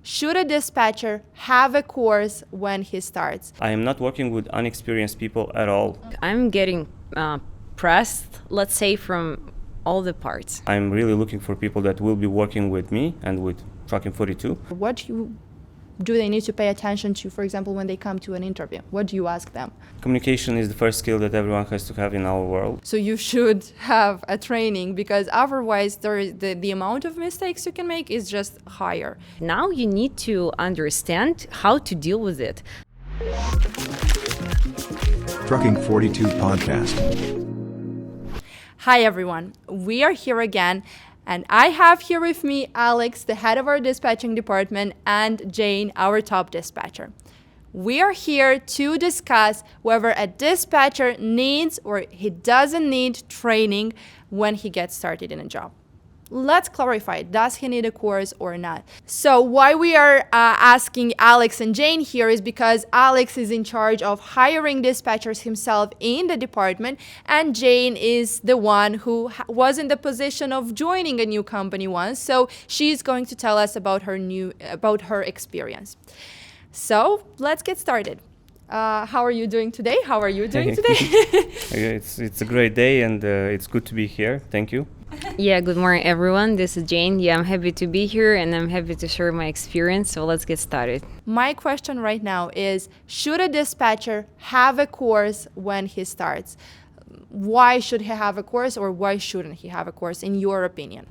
Should a dispatcher have a course when he starts? I am not working with unexperienced people at all. I'm getting pressed, let's say, from all the parts. I'm really looking for people that will be working with me and with Trucking 42. What do they need to pay attention to, for example, when they come to an interview? What do you ask them? Communication is the first skill that everyone has to have in our world. So you should have a training, because otherwise the amount of mistakes you can make is just higher. Now you need to understand how to deal with it. Trucking 42 podcast. Hi everyone, we are here again, and I have here with me Alex, the head of our dispatching department, and Jane, our top dispatcher. We are here to discuss whether a dispatcher needs or he doesn't need training when he gets started in a job. Let's clarify, does he need a course or not? So why we are asking Alex and Jane here is because Alex is in charge of hiring dispatchers himself in the department, and Jane is the one who was in the position of joining a new company once. So she's going to tell us about her experience. So let's get started. How are you doing today? How are you doing today? It's a great day, and it's good to be here. Thank you. Yeah, good morning, everyone. This is Jane. Yeah, I'm happy to be here, and I'm happy to share my experience. So let's get started. My question right now is, should a dispatcher have a course when he starts? Why should he have a course, or why shouldn't he have a course, in your opinion?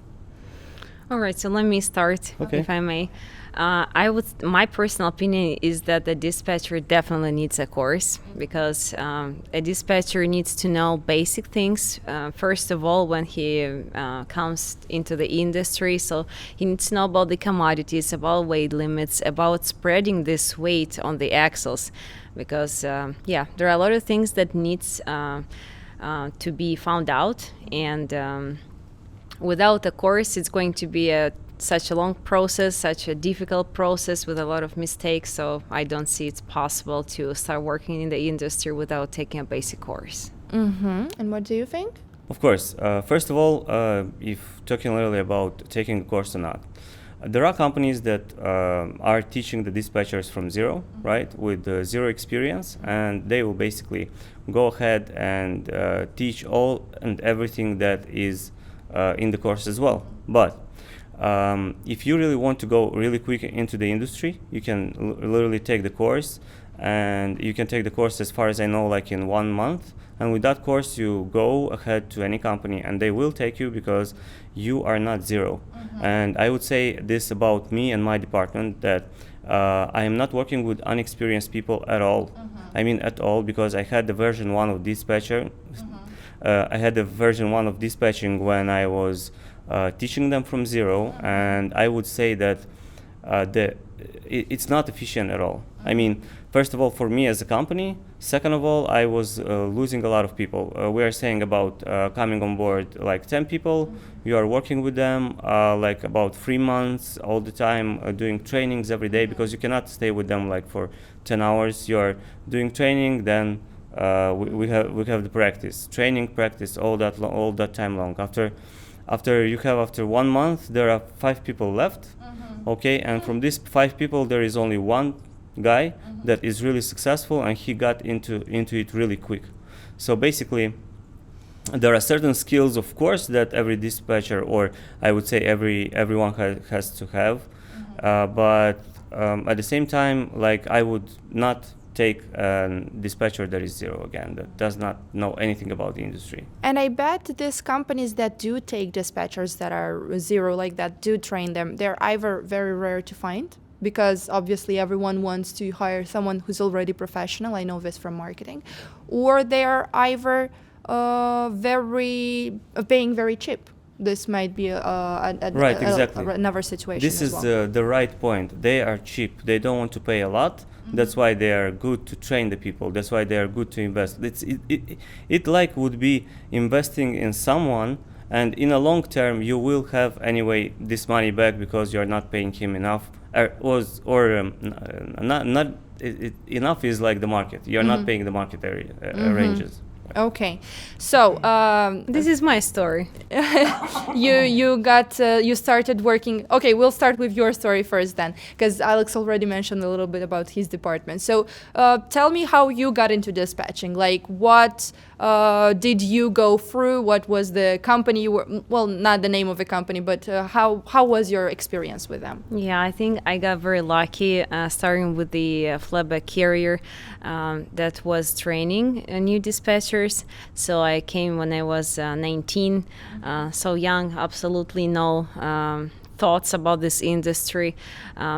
All right, so let me start, if I may. My personal opinion is that the dispatcher definitely needs a course, because a dispatcher needs to know basic things. First of all, when he comes into the industry, so he needs to know about the commodities, about weight limits, about spreading this weight on the axles, because there are a lot of things that needs to be found out, and without a course, it's going to be such a long process, such a difficult process with a lot of mistakes. So I don't see it's possible to start working in the industry without taking a basic course. Mm-hmm. And what do you think? Of course. First of all, if talking a little about taking a course or not, there are companies that are teaching the dispatchers from zero, right, with zero experience, and they will basically go ahead and teach all and everything that is in the course as well. But if you really want to go really quick into the industry, you can literally take the course, and you can take the course, as far as I know, like in 1 month. And with that course, you go ahead to any company, and they will take you because you are not zero. Mm-hmm. And I would say this about me and my department, that I am not working with unexperienced people at all. Mm-hmm. I mean at all, because I had the version 1 of dispatcher. Mm-hmm. I had the version 1 of dispatching when I was teaching them from zero, and I would say that it's not efficient at all. I mean, first of all, for me as a company. Second of all, I was losing a lot of people. We are saying about coming on board like 10 people. You are working with them like about 3 months all the time, doing trainings every day, because you cannot stay with them like for 10 hours. You are doing training, then we have the training practice all that time long. After 1 month, there are 5 people left. Mm-hmm. Okay, and from these 5 people, there is only one guy that is really successful, and he got into it really quick. So basically, there are certain skills, of course, that every dispatcher, or I would say everyone has to have. Mm-hmm. But at the same time, like, I would not take a dispatcher that is zero again, that does not know anything about the industry. And I bet these companies that do take dispatchers that are zero, like that, do train them, they're either very rare to find, because obviously everyone wants to hire someone who's already professional. I know this from marketing. Or they are either paying very cheap. This might be another situation. This is the right point. They are cheap. They don't want to pay a lot. Mm-hmm. That's why they are good to train the people. That's why they are good to invest. It like would be investing in someone, and in a long term you will have anyway this money back, because you are not paying him enough. Enough is like the market. You are not paying the market ranges. Okay, so This is my story. you started working. Okay, we'll start with your story first then, because Alex already mentioned a little bit about his department. So tell me how you got into dispatching. Like, what did you go through? What was the company you were? Well, not the name of the company, but how was your experience with them? Yeah, I think I got very lucky starting with the flatbed carrier that was training new dispatchers. So I came when I was 19, so young, absolutely no thoughts about this industry.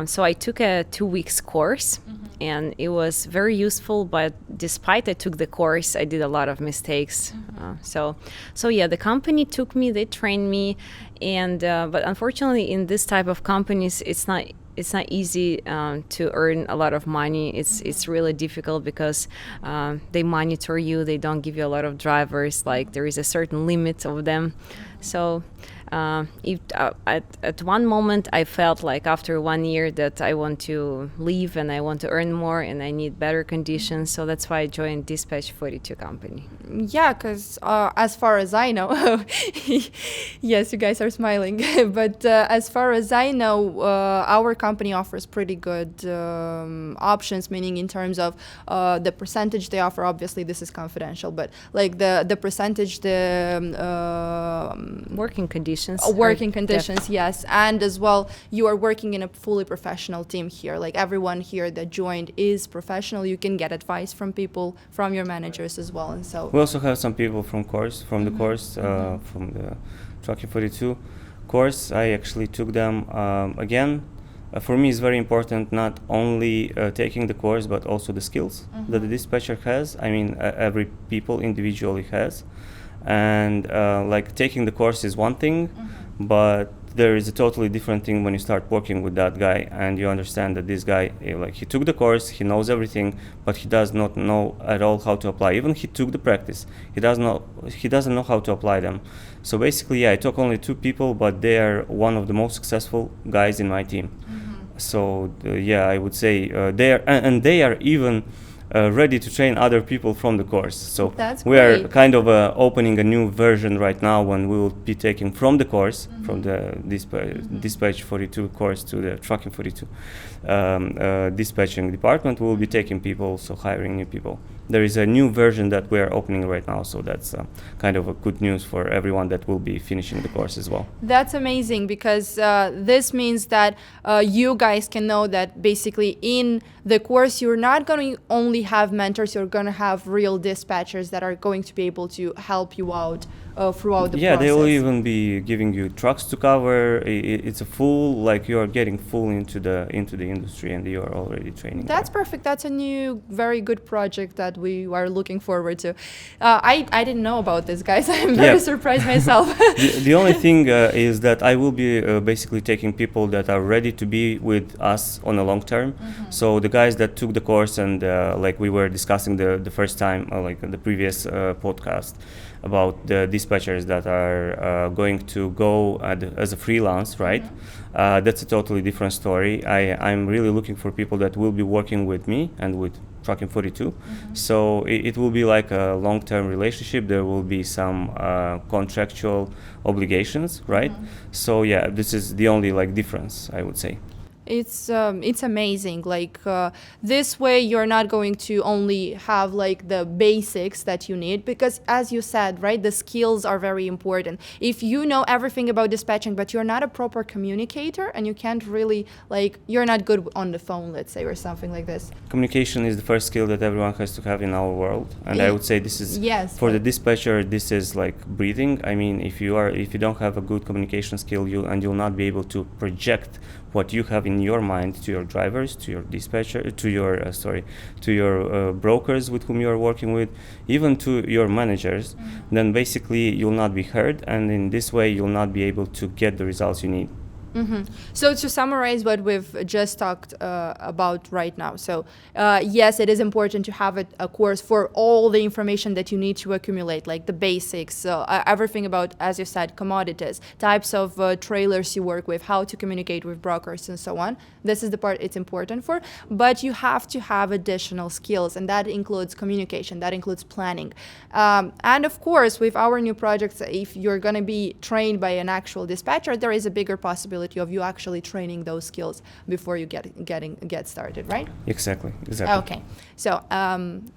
So I took a 2 weeks course, and it was very useful. But despite I took the course, I did a lot of mistakes. So yeah, the company took me, they trained me, and but unfortunately, in this type of companies, it's not easy to earn a lot of money. It's really difficult because they monitor you. They don't give you a lot of drivers. Like, there is a certain limit of them. So at one moment I felt like after 1 year that I want to leave and I want to earn more and I need better conditions. So that's why I joined Dispatch 42 company. Yeah, because as far as I know, yes, you guys are smiling, but as far as I know, our company offers pretty good options, meaning in terms of the percentage they offer. Obviously, this is confidential, but like the percentage, Working conditions. Working conditions, yes. And as well, you are working in a fully professional team here. Like, everyone here that joined is professional. You can get advice from people, from your managers as well. And so We also have some people from the course, from the Trucking 42 course. I actually took them. Again, for me, it's very important not only taking the course, but also the skills that the dispatcher has. I mean, every people individually has. And like, taking the course is one thing, but there is a totally different thing when you start working with that guy and you understand that this guy, like, he took the course, he knows everything, but he does not know at all how to apply. Even he took the practice, he doesn't know how to apply them. So basically, yeah, I took only 2 people, but they are one of the most successful guys in my team. So yeah, I would say they are even ready to train other people from the course. So That's we are great. kind of opening a new version right now when we will be taking from the course, from the Dispatch 42 course to the Trucking 42 dispatching department. We will be taking people, so hiring new people. There is a new version that we are opening right now, so that's kind of a good news for everyone that will be finishing the course as well. That's amazing, because this means that you guys can know that basically in the course you're not going to only have mentors, you're going to have real dispatchers that are going to be able to help you out throughout the Yeah, process. they will even be giving you trucks to cover. It's a full, like, you are getting full into the industry and you are already training. That's perfect. That's a new, very good project that we are looking forward to. I didn't know about this, guys. I'm very surprised myself. The only thing is that I will be basically taking people that are ready to be with us on a long term. So the guys that took the course and like we were discussing the first time, like the previous podcast, about the dispatchers that are going to go as a freelance, right? That's a totally different story. I'm really looking for people that will be working with me and with Trucking 42. So it will be like a long-term relationship. There will be some contractual obligations, right? So yeah, this is the only, like, difference, I would say. It's amazing. Like this way, you're not going to only have like the basics that you need, because as you said, right, the skills are very important. If you know everything about dispatching, but you're not a proper communicator and you can't really, like, you're not good on the phone, let's say, or something like this. Communication is the first skill that everyone has to have in our world, and I would say this is for the dispatcher. This is like breathing. I mean, if you don't have a good communication skill, you'll not be able to project what you have in your mind to your drivers, to your dispatcher, to your brokers with whom you are working with, even to your managers. Then basically you'll not be heard, and in this way you'll not be able to get the results you need. So to summarize what we've just talked about right now, so yes, it is important to have a course for all the information that you need to accumulate, like the basics, everything about, as you said, commodities, types of trailers you work with, how to communicate with brokers, and so on. This is the part it's important for, but you have to have additional skills, and that includes communication, that includes planning. And of course, with our new projects, if you're going to be trained by an actual dispatcher, there is a bigger possibility of you actually training those skills before you get started, right? Exactly. Okay, so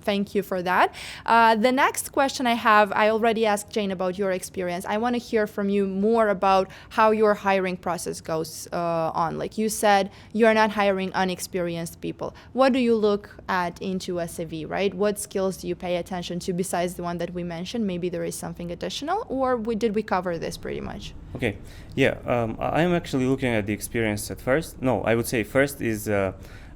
thank you for that. The next question I have, I already asked Jane about your experience. I want to hear from you more about how your hiring process goes on. Like you said, you're not hiring unexperienced people. What do you look at into a CV, right? What skills do you pay attention to besides the one that we mentioned? Maybe there is something additional, or did we cover this pretty much? Okay, yeah, I'm actually looking at the experience at first. No, I would say first is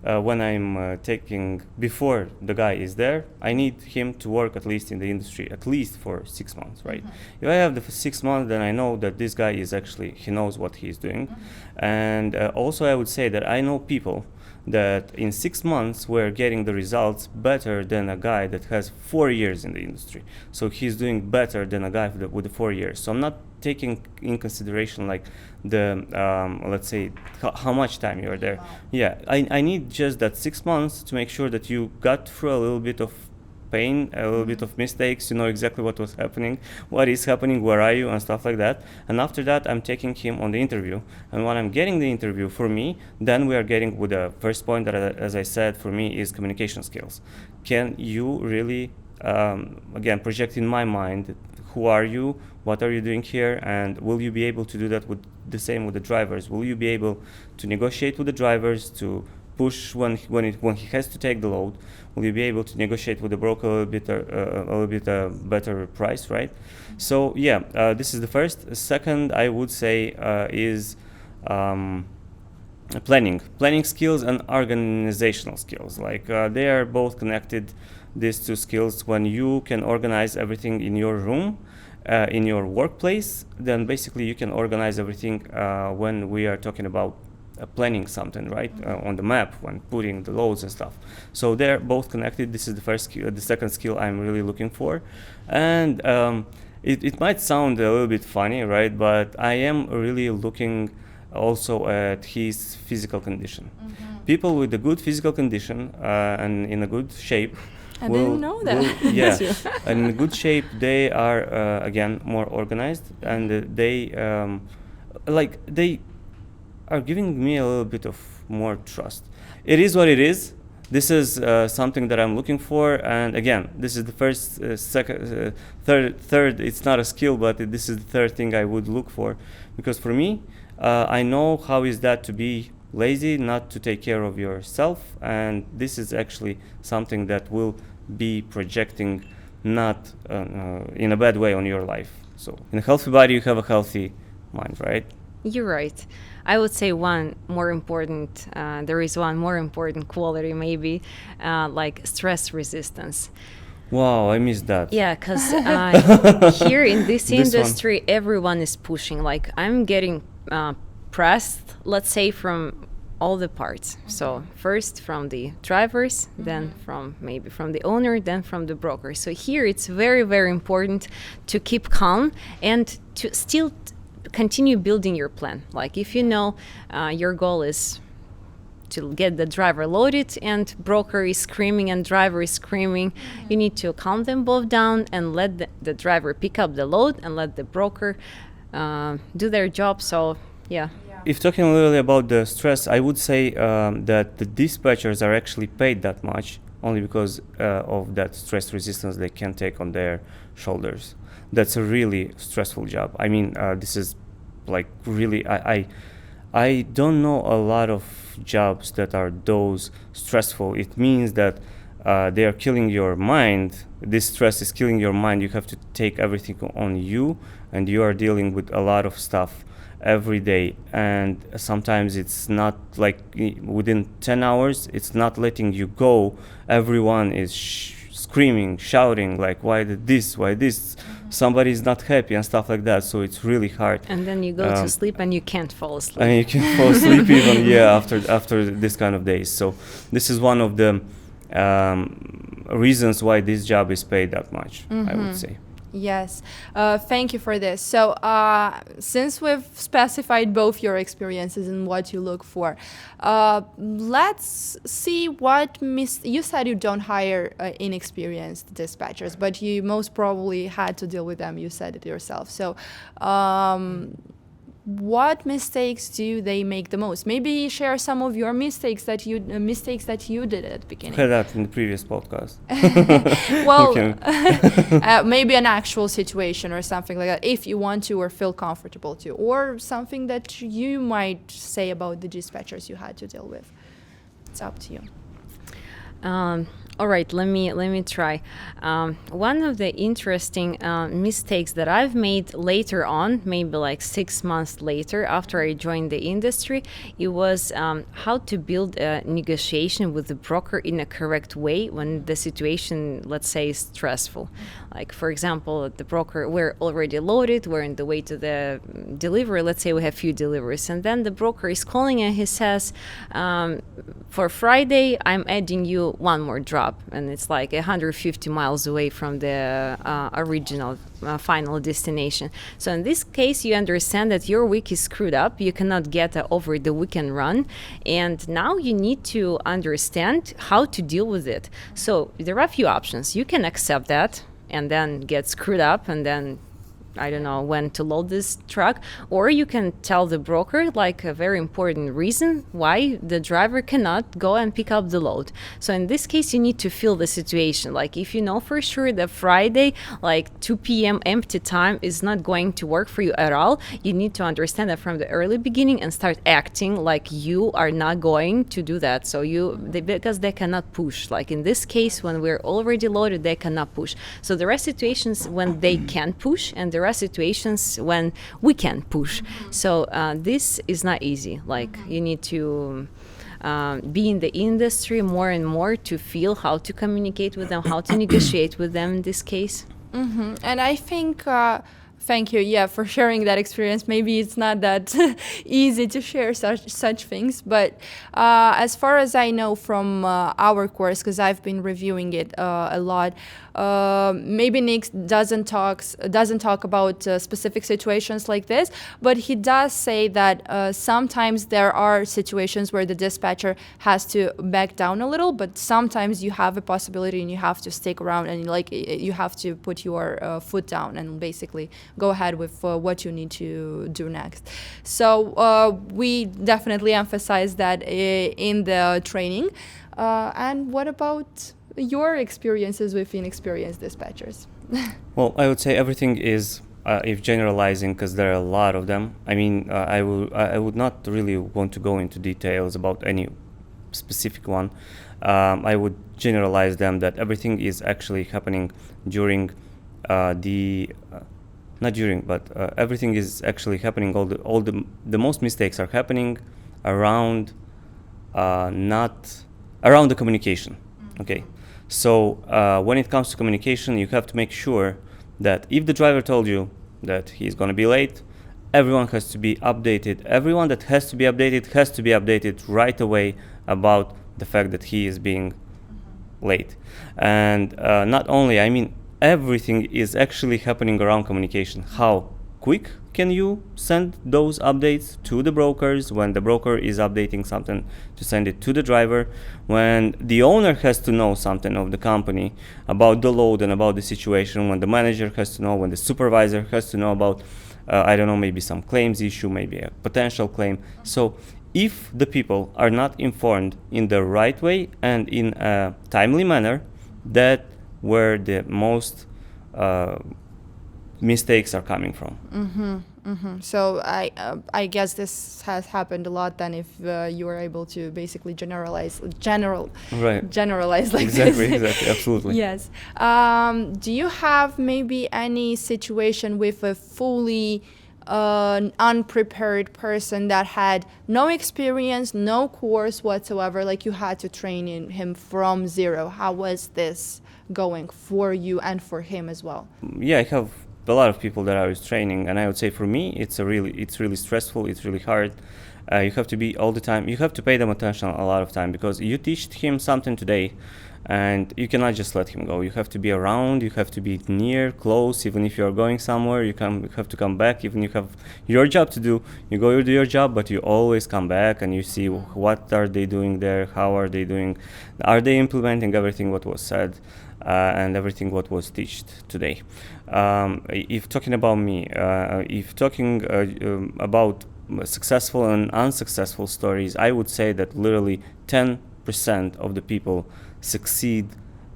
when I'm taking, before the guy is there, I need him to work at least in the industry, at least for 6 months, right? If I have the 6 months, then I know that this guy is actually, he knows what he's doing. And also I would say that I know people that in 6 months we're getting the results better than a guy that has 4 years in the industry. So he's doing better than a guy with the 4 years. So I'm not taking in consideration like the let's say how much time you're there. Yeah, I need just that 6 months to make sure that you got through a little bit of pain, a little bit of mistakes, you know exactly what was happening, what is happening, where are you, and stuff like that. And after that, I'm taking him on the interview. And when I'm getting the interview, for me, then we are getting with the first point that, as I said, for me is communication skills. Can you really, again, project in my mind, who are you, what are you doing here, and will you be able to do that with the same with the drivers? Will you be able to negotiate with the drivers, to push when he has to take the load? Will you be able to negotiate with the broker a little bit better price, right? So yeah, this is the first. Second, I would say is planning skills and organizational skills. Like they are both connected. These two skills, when you can organize everything in your room, in your workplace, then basically you can organize everything when we are talking about planning something, right, on the map, when putting the loads and stuff. So they're both connected. This is the first skill. The second skill I'm really looking for. And it might sound a little bit funny, right, but I am really looking also at his physical condition. People with a good physical condition and in a good shape, I didn't know that. Yeah, and in good shape, they are again more organized, and they are giving me a little bit of more trust. It is what it is. This is something that I'm looking for, and again, this is the first, second, third. It's not a skill, but this is the third thing I would look for, because for me, I know how is that to be lazy, not to take care of yourself, and this is actually something that will be projecting not in a bad way on your life. So in a healthy body, you have a healthy mind, right? You're right. I would say there is one more important quality maybe, like stress resistance. Wow, I missed that. Yeah, because here in this industry, everyone is pushing. Like I'm getting pressed, let's say, from all the parts. So first from the drivers, then from the owner, then from the broker. So here it's very, very important to keep calm and to still continue building your plan. Like if you know your goal is to get the driver loaded and broker is screaming and driver is screaming, you need to calm them both down and let the driver pick up the load and let the broker do their job. So yeah. If talking a little about the stress, I would say that the dispatchers are actually paid that much only because of that stress resistance they can take on their shoulders. That's a really stressful job. I mean, this is like really, I don't know a lot of jobs that are those stressful. It means that they are killing your mind. This stress is killing your mind. You have to take everything on you, and you are dealing with a lot of stuff every day, and sometimes it's not like within 10 hours, it's not letting you go. Everyone is screaming, shouting, like why this, somebody's not happy and stuff like that. So it's really hard. And then you go to sleep and you can't fall asleep. And you can fall asleep even after this kind of days. So this is one of the reasons why this job is paid that much, I would say. Yes, thank you for this. So since we've specified both your experiences and what you look for, let's see what you said you don't hire inexperienced dispatchers, but you most probably had to deal with them. You said it yourself. So what mistakes do they make the most? Maybe share some of your mistakes that you did at the beginning. Heard that in the previous podcast. Well, maybe an actual situation or something like that, if you want to or feel comfortable to, or something that you might say about the dispatchers you had to deal with. It's up to you. All right, let me try. One of the interesting mistakes that I've made later on, maybe like 6 months later after I joined the industry, it was how to build a negotiation with the broker in a correct way when the situation, let's say, is stressful. Like, for example, the broker, we're already loaded, we're on the way to the delivery. Let's say we have few deliveries, and then the broker is calling and he says, for Friday, I'm adding you one more drop. And it's like 150 miles away from the original final destination. So in this case, you understand that your week is screwed up. You cannot get over the weekend run. And now you need to understand how to deal with it. So there are a few options. You can accept that and then get screwed up and then I don't know when to load this truck, or you can tell the broker like a very important reason why the driver cannot go and pick up the load. So in this case, you need to feel the situation. Like if you know for sure that Friday, like 2 p.m. empty time is not going to work for you at all, you need to understand that from the early beginning and start acting like you are not going to do that. So because they cannot push. Like in this case, when we're already loaded, they cannot push. So there are situations when they can push, and there are situations when we can push. So this is not easy. Like you need to be in the industry more and more to feel how to communicate with them, how to negotiate with them in this case. And I think thank you, for sharing that experience. Maybe it's not that easy to share such things, but as far as I know from our course, because I've been reviewing it a lot, maybe Nick doesn't talk about specific situations like this, but he does say that sometimes there are situations where the dispatcher has to back down a little, but sometimes you have a possibility and you have to stick around and like you have to put your foot down and basically go ahead with what you need to do next. So we definitely emphasize that in the training. And what about your experiences with inexperienced dispatchers? Well, I would say everything is, if generalizing, because there are a lot of them. I mean, I would not really want to go into details about any specific one. I would generalize them that everything is actually happening during not during, but everything is actually happening. All the most mistakes are happening around around the communication. Okay, so when it comes to communication, you have to make sure that if the driver told you that he's going to be late, everyone has to be updated. Everyone that has to be updated right away about the fact that he is being late. And not only, I mean, everything is actually happening around communication. How quick can you send those updates to the brokers when the broker is updating something to send it to the driver, when the owner has to know something of the company about the load and about the situation, when the manager has to know, when the supervisor has to know about I don't know, maybe some claims issue, maybe a potential claim. So if the people are not informed in the right way and in a timely manner, that where the most mistakes are coming from. So I guess this has happened a lot then if you are able to basically generalize like exactly, this. Exactly, absolutely. Yes. Do you have maybe any situation with a fully an unprepared person that had no experience, no course whatsoever, like you had to train him from zero. How was this going for you and for him as well? Yeah, I have a lot of people that I was training, and I would say for me, it's really stressful. It's really hard. You have to be all the time. You have to pay them attention a lot of time because you teach him something today, and you cannot just let him go. You have to be around. You have to be near, close. Even if you are going somewhere, you have to come back. Even if you have your job to do, you go do your job, but you always come back and you see what are they doing there, how are they doing, are they implementing everything what was said. And everything what was taught today. If talking about me, if talking about successful and unsuccessful stories, I would say that literally 10% of the people succeed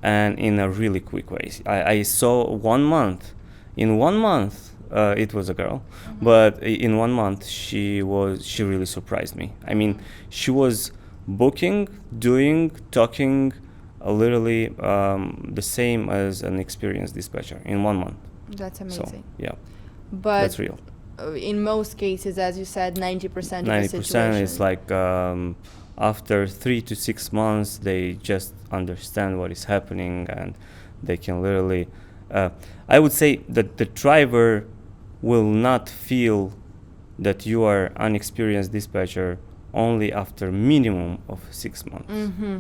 and in a really quick way. I saw 1 month. In 1 month, it was a girl, but in 1 month she really surprised me. I mean, she was booking, doing, talking, literally the same as an experienced dispatcher in 1 month. That's amazing. So, yeah, but that's real. In most cases, as you said, 90% of the situation. 90% is like after 3 to 6 months, they just understand what is happening and they can literally. I would say that the driver will not feel that you are unexperienced dispatcher only after minimum of 6 months. Mm-hmm.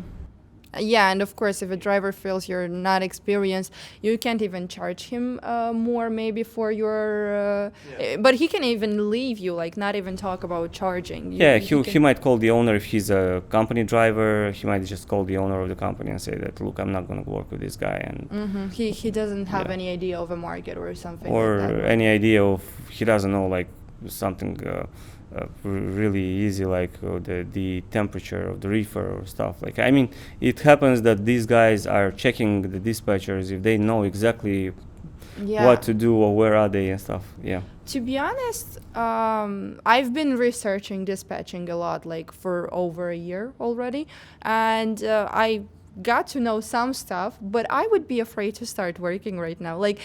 Yeah, and of course, if a driver feels you're not experienced, you can't even charge him more maybe for your... But he can even leave you, like not even talk about charging. He might call the owner if he's a company driver. He might just call the owner of the company and say that, look, I'm not going to work with this guy. And he doesn't have any idea of a market or something or like that. Any idea of, he doesn't know like something really easy, like the temperature of the reefer or stuff. Like, I mean, it happens that these guys are checking the dispatchers if they know exactly what to do or where are they and stuff. Yeah. To be honest, I've been researching dispatching a lot, like for over a year already, and I got to know some stuff, but I would be afraid to start working right now. Like,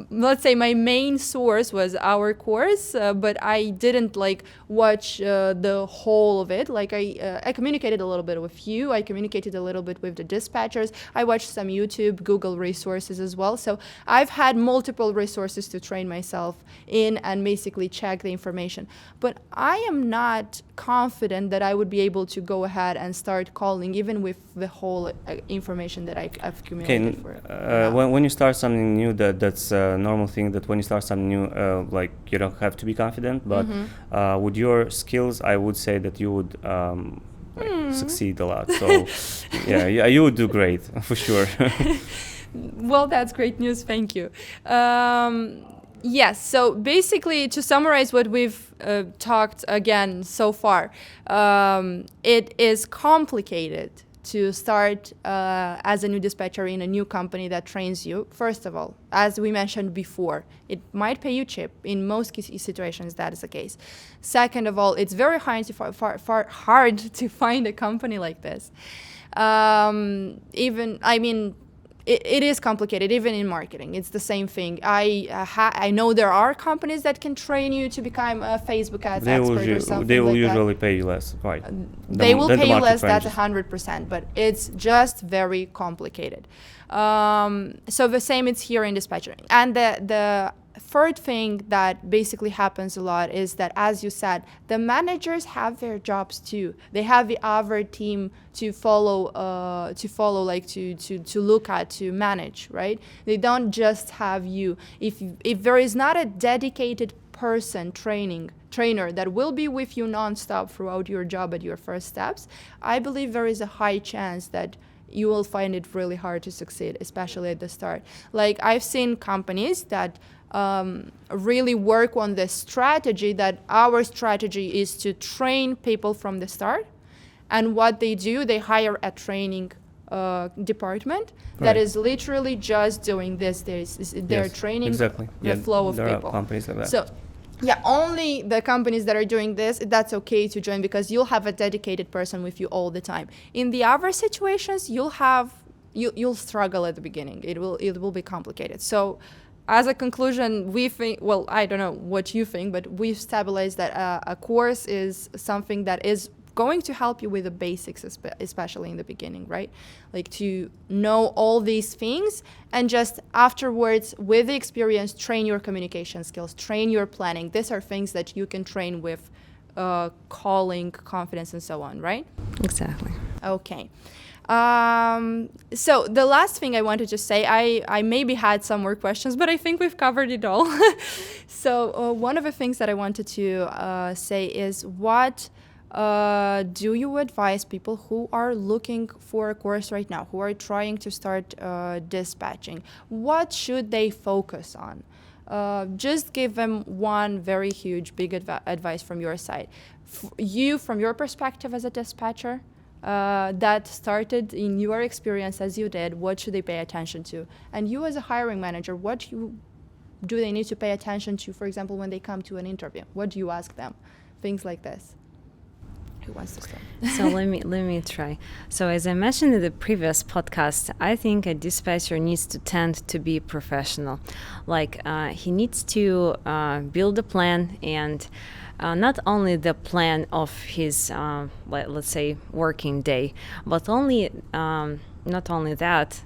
let's say my main source was our course, but I didn't like watch the whole of it. Like I communicated a little bit with you. I communicated a little bit with the dispatchers. I watched some YouTube, Google resources as well. So I've had multiple resources to train myself in and basically check the information. But I am not confident that I would be able to go ahead and start calling, even with the whole information that I've accumulated. When you start something new, that's a normal thing, that when you start something new, like you don't have to be confident, but with your skills, I would say that you would succeed a lot. So yeah, you would do great for sure. Well, that's great news. Thank you. Yes, so basically, to summarize what we've talked again so far, it is complicated to start as a new dispatcher in a new company that trains you. First of all, as we mentioned before, it might pay you cheap. In most situations, that is the case. Second of all, it's very hard to find a company like this. It is complicated, even in marketing. It's the same thing. I know there are companies that can train you to become a Facebook ads expert or something. They will like usually pay you less, right? They will pay you less, that's 100%, but it's just very complicated. So the same is here in dispatching. And the third thing that basically happens a lot is that, as you said, the managers have their jobs too. They have the other team to follow, like to look at, to manage, right? They don't just have you. If there is not a dedicated person trainer that will be with you nonstop throughout your job at your first steps, I believe there is a high chance that you will find it really hard to succeed, especially at the start. Like, I've seen companies that really work on the strategy, that our strategy is to train people from the start. And what they do, they hire a training department that is literally just doing this. They're training the flow of people. Are companies like that. So, yeah, only the companies that are doing this, that's okay to join, because you'll have a dedicated person with you all the time. In the other situations, you'll struggle at the beginning. It will be complicated. So as a conclusion, we think, well, I don't know what you think, but we've stabilized that a course is something that is going to help you with the basics, especially in the beginning, right? Like to know all these things, and just afterwards, with the experience, train your communication skills, train your planning. These are things that you can train with calling, confidence, and so on, right? Exactly. Okay. So the last thing I wanted to say, I maybe had some more questions, but I think we've covered it all. So one of the things that I wanted to say is, what do you advise people who are looking for a course right now, who are trying to start dispatching? What should they focus on? Just give them one very huge, big advice from your side. From your perspective as a dispatcher, that started in your experience as you did, what should they pay attention to? And you as a hiring manager, do they need to pay attention to, for example, when they come to an interview? What do you ask them? Things like this. Who wants to start? So let me try. So as I mentioned in the previous podcast, I think a dispatcher needs to tend to be professional. Like he needs to build a plan, and not only the plan of his, let's say, working day, but not only that,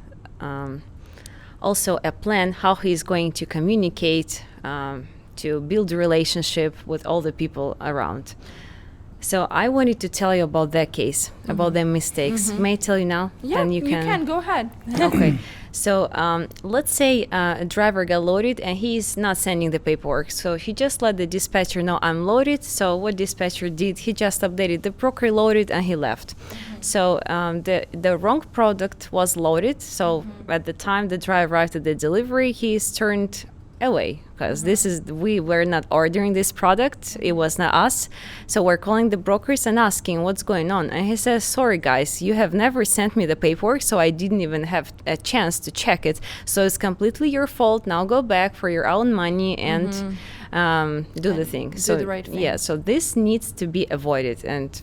also a plan how he's going to communicate, to build a relationship with all the people around. So I wanted to tell you about that case, about the mistakes. May I tell you now? Yeah, Then you can. Go ahead. Okay. So let's say a driver got loaded and he's not sending the paperwork. So he just let the dispatcher know I'm loaded. So what dispatcher did, he just updated the broker loaded and he left. So the wrong product was loaded. So at the time the driver arrived at the delivery, he's turned away, because we were not ordering this product, it was not us. So we're calling the brokers and asking what's going on, and he says, sorry guys, you have never sent me the paperwork, so I didn't even have a chance to check it, so it's completely your fault. Now go back for your own money and do the thing. Do the right thing. Yeah, so this needs to be avoided. And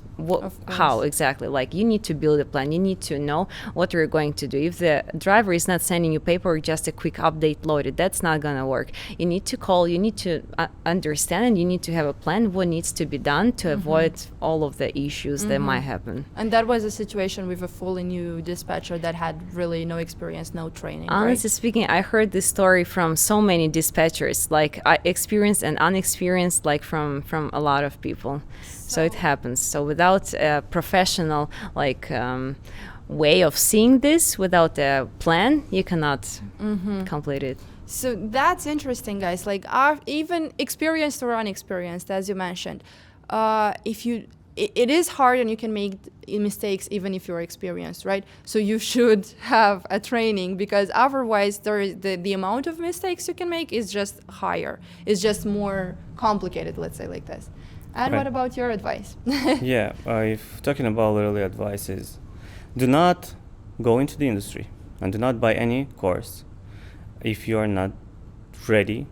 how exactly? Like, you need to build a plan. You need to know what you're going to do. If the driver is not sending you paperwork, just a quick update loaded, that's not gonna work. You need to call, you need to understand, and you need to have a plan what needs to be done to avoid all of the issues that might happen. And that was a situation with a fully new dispatcher that had really no experience, no training. Honestly speaking, I heard this story from so many dispatchers, like experienced and unexperienced, like from a lot of people. So it happens. So without a professional way of seeing this, without a plan, you cannot complete it. So that's interesting, guys. Like, even experienced or unexperienced, as you mentioned, it is hard, and you can make mistakes even if you're experienced, right? So you should have a training, because otherwise the amount of mistakes you can make is just higher. It's just more complicated, let's say like this. And what about your advice? Yeah, if talking about early advice is, do not go into the industry and do not buy any course if you are not ready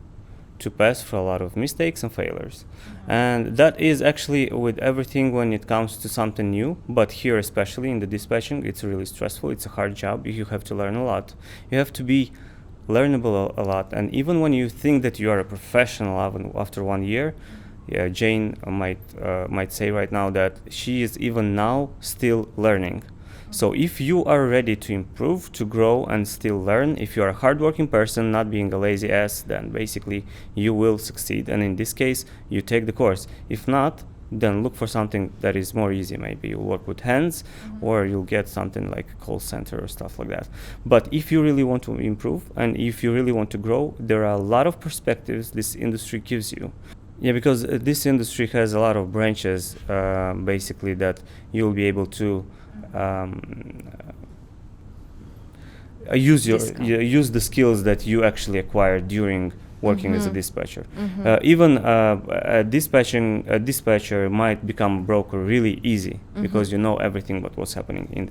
to pass through a lot of mistakes and failures. And that is actually with everything when it comes to something new, but here especially in the dispatching, it's really stressful, it's a hard job, you have to learn a lot. You have to be learnable a lot, and even when you think that you are a professional after 1 year, Jane might say right now that she is even now still learning. So if you are ready to improve, to grow and still learn, if you are a hardworking person, not being a lazy ass, then basically you will succeed. And in this case, you take the course. If not, then look for something that is more easy. Maybe you'll work with hands, or you'll get something like a call center or stuff like that. But if you really want to improve and if you really want to grow, there are a lot of perspectives this industry gives you. Yeah, because this industry has a lot of branches, basically, that you'll be able to use the skills that you actually acquired during working as a dispatcher. Even a dispatcher might become a broker really easy, because you know everything about what's happening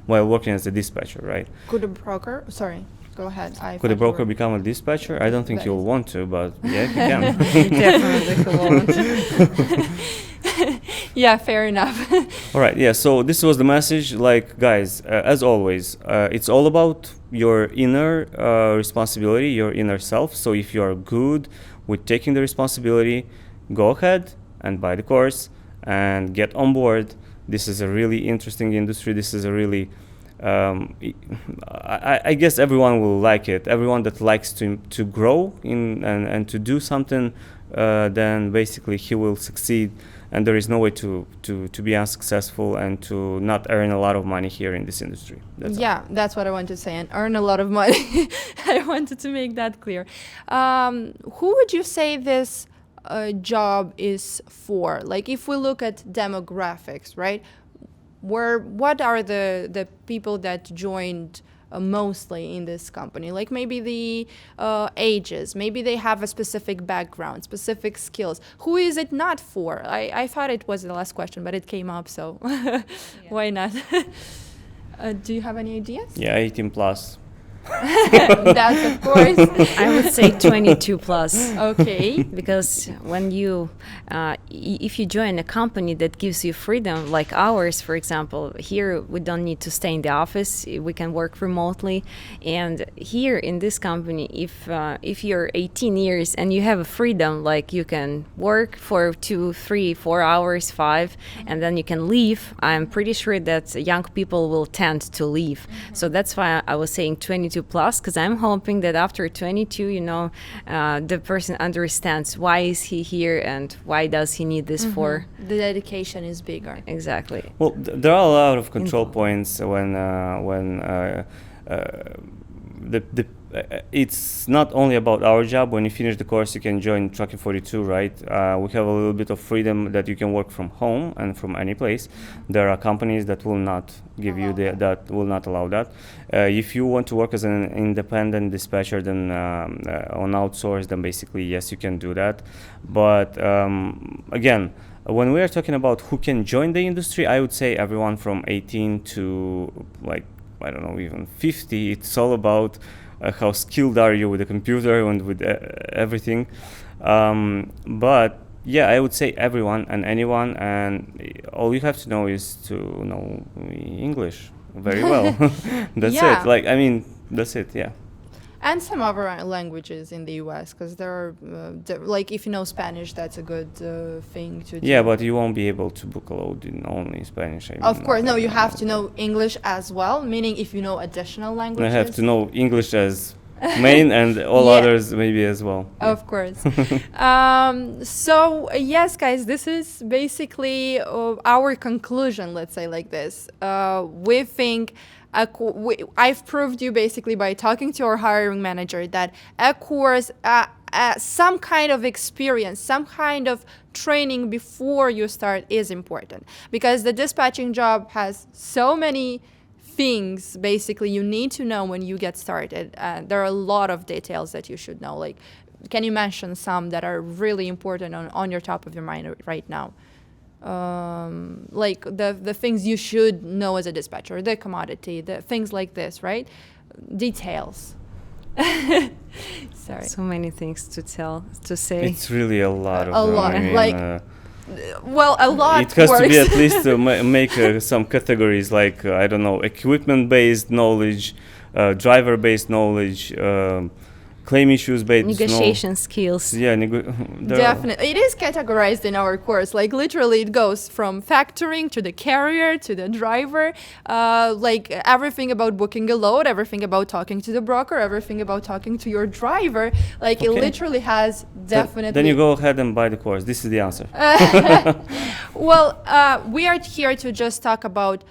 while working as a dispatcher, right? Could a broker? Sorry. Go ahead. Could a broker become a dispatcher? I don't think you'll want to, but yeah, you can. Definitely could want. Yeah, fair enough. All right, yeah, so this was the message. Like, guys, as always, it's all about your inner responsibility, your inner self. So if you are good with taking the responsibility, go ahead and buy the course and get on board. This is a really interesting industry. This is a really, I guess everyone will like it. Everyone that likes to grow in and to do something, then basically he will succeed. And there is no way to be unsuccessful and to not earn a lot of money here in this industry. That's what I wanted to say, and earn a lot of money. I wanted to make that clear. Who would you say this job is for? Like, if we look at demographics, right? What are the people that joined mostly in this company? Like maybe the ages, maybe they have a specific background, specific skills. Who is it not for? I thought it was the last question, but it came up, so why not? Do you have any ideas? Yeah, 18 plus. That's of course. I would say 22 plus. Okay. Because when you, if you join a company that gives you freedom, like ours, for example, here we don't need to stay in the office. We can work remotely. And here in this company, if you're 18 years and you have a freedom, like you can work for 2, 3, 4 hours, 5, and then you can leave, I'm pretty sure that young people will tend to leave. So that's why I was saying 22 plus, because I'm hoping that after 22, the person understands why is he here and why does he need this for. The dedication is bigger. Exactly. Well, there are a lot of control points when it's not only about our job. When you finish the course, you can join Trucking 42, right? We have a little bit of freedom that you can work from home and from any place. There are companies that will not give you that will not allow that. If you want to work as an independent dispatcher, then on outsource, then basically yes, you can do that. But again, when we are talking about who can join the industry, I would say everyone from 18 to like, I don't know, even 50. It's all about how skilled are you with the computer and with everything. But yeah, I would say everyone and anyone, and all you have to know is to know English very well. That's it. Like, I mean, that's it. Yeah. And some other languages in the US, because there are, like, if you know Spanish, that's a good thing to do. Yeah, but you won't be able to book a load in only Spanish. I mean, of course, no, you have to know English as well, meaning if you know additional languages. I have to know English as main and all others maybe as well. Of course. So, yes, guys, this is basically our conclusion, let's say like this. We think... I've proved you basically by talking to our hiring manager that a course, some kind of experience, some kind of training before you start is important, because the dispatching job has so many things basically you need to know when you get started. There are a lot of details that you should know. Like, can you mention some that are really important on your top of your mind right now? Like the things you should know as a dispatcher, the commodity, the things like this, right? Details. Sorry. So many things to say. It's really a lot of a lot. I mean, like, well, a lot. It has works. to be at least to make some categories, like I don't know, equipment-based knowledge, driver-based knowledge. Claim issues based negotiation skills. Yeah, definitely. It is categorized in our course. Like literally, it goes from factoring to the carrier to the driver. Like everything about booking a load, everything about talking to the broker, everything about talking to your driver. Like it literally has definitely. Then you go ahead and buy the course. This is the answer. Well, we are here to just talk about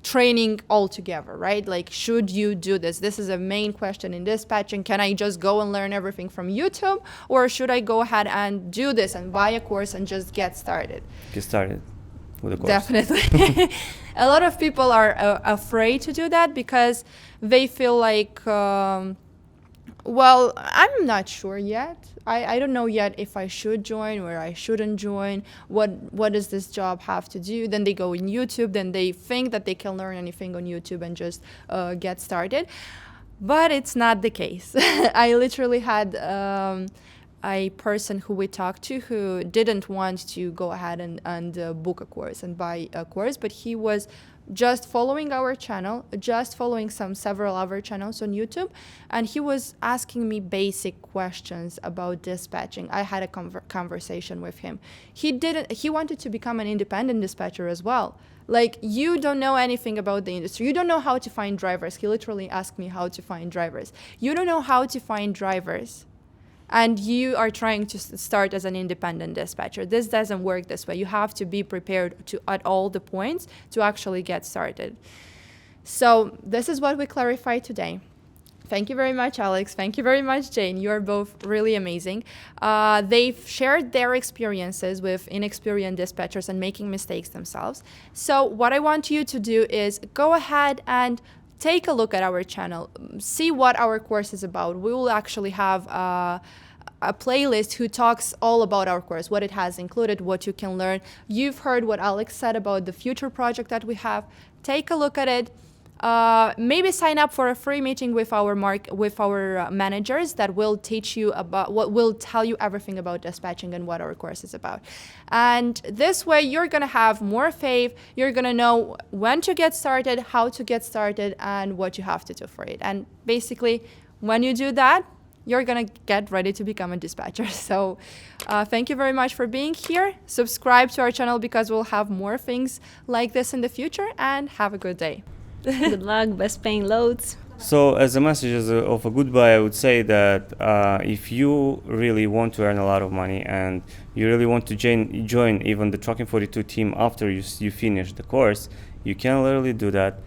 training altogether, right? Like, should you do this? This is a main question in dispatching. Can I just go and learn everything from YouTube, or should I go ahead and do this and buy a course and just get started? Get started with a course. Definitely. A lot of people are afraid to do that because they feel like, well, I'm not sure yet. I don't know yet if I should join or I shouldn't join. What does this job have to do? Then they go in YouTube. Then they think that they can learn anything on YouTube and just get started. But it's not the case. I literally had a person who we talked to who didn't want to go ahead and book a course and buy a course, but he was just following our channel, just following several other channels on YouTube, and he was asking me basic questions about dispatching. I had a conversation with him. He wanted to become an independent dispatcher as well. Like, you don't know anything about the industry. You don't know how to find drivers. He literally asked me how to find drivers. You don't know how to find drivers, and you are trying to start as an independent dispatcher. This doesn't work this way. You have to be prepared at all the points to actually get started. So this is what we clarified today. Thank you very much, Alex. Thank you very much, Jane. You are both really amazing. They've shared their experiences with inexperienced dispatchers and making mistakes themselves. So what I want you to do is go ahead and take a look at our channel, see what our course is about. We will actually have a playlist who talks all about our course, what it has included, what you can learn. You've heard what Alex said about the future project that we have. Take a look at it. Maybe sign up for a free meeting with our managers that will teach you about will tell you everything about dispatching and what our course is about. And this way you're going to have more faith. You're going to know when to get started, how to get started, and what you have to do for it. And basically, when you do that, you're going to get ready to become a dispatcher. So thank you very much for being here. Subscribe to our channel because we'll have more things like this in the future, and have a good day. Good luck, best paying loads. So as a message of a goodbye, I would say that if you really want to earn a lot of money and you really want to join even the Trucking 42 team after you finish the course, you can literally do that.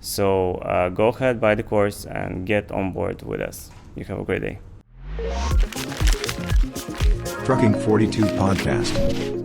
So go ahead, buy the course, and get on board with us. You have a great day. Trucking 42 Podcast.